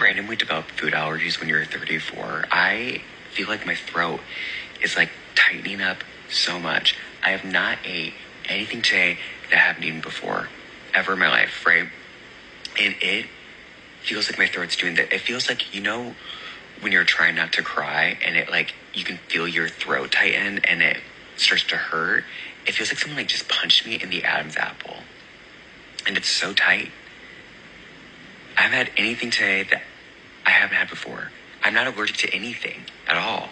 randomly develop food allergies when you're 34? I feel like my throat is like tightening up so much. I have not ate anything today that I haven't eaten before, ever in my life, right? And it feels like my throat's doing that. It feels like, when you're trying not to cry and it like, you can feel your throat tighten and it starts to hurt. It feels like someone like just punched me in the Adam's apple. And it's so tight. I haven't had anything today that I haven't had before. I'm not allergic to anything at all.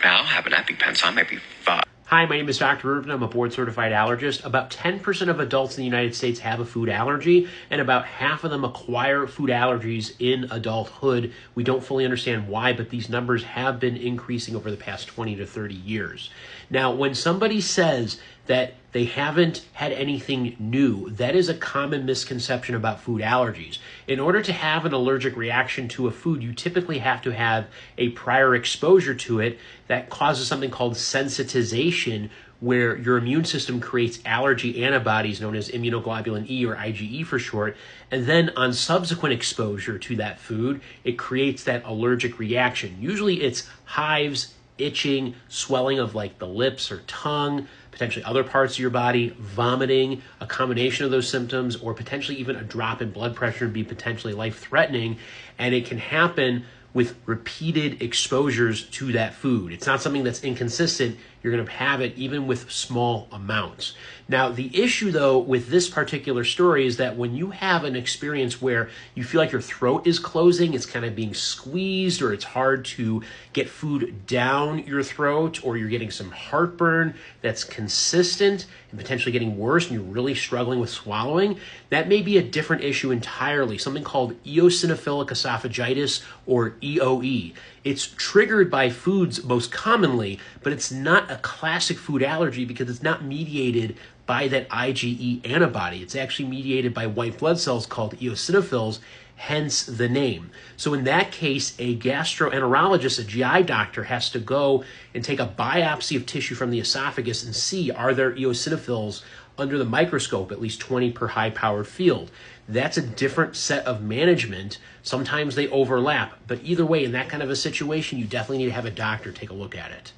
I don't have an EpiPen, so I might be fucked. Hi, my name is Dr. Rubin. I'm a board-certified allergist. About 10% of adults in the United States have a food allergy, and about half of them acquire food allergies in adulthood. We don't fully understand why, but these numbers have been increasing over the past 20 to 30 years. Now, when somebody says that they haven't had anything new, that is a common misconception about food allergies. In order to have an allergic reaction to a food, you typically have to have a prior exposure to it that causes something called sensitization, where your immune system creates allergy antibodies known as immunoglobulin E, or IgE for short, and then on subsequent exposure to that food, it creates that allergic reaction. Usually it's hives, itching, swelling of like the lips or tongue, potentially other parts of your body, vomiting, a combination of those symptoms, or potentially even a drop in blood pressure and be potentially life-threatening. And it can happen with repeated exposures to that food. It's not something that's inconsistent. You're going to have it even with small amounts. Now, the issue, though, with this particular story is that when you have an experience where you feel like your throat is closing, it's kind of being squeezed, or it's hard to get food down your throat, or you're getting some heartburn that's consistent and potentially getting worse, and you're really struggling with swallowing, that may be a different issue entirely, something called eosinophilic esophagitis, or EOE. It's triggered by foods most commonly, but it's not a classic food allergy because it's not mediated by that IgE antibody. It's actually mediated by white blood cells called eosinophils, hence the name. So in that case, a gastroenterologist, a GI doctor, has to go and take a biopsy of tissue from the esophagus and see, are there eosinophils under the microscope, at least 20 per high-powered field. That's a different set of management. Sometimes they overlap, but either way, in that kind of a situation, you definitely need to have a doctor take a look at it.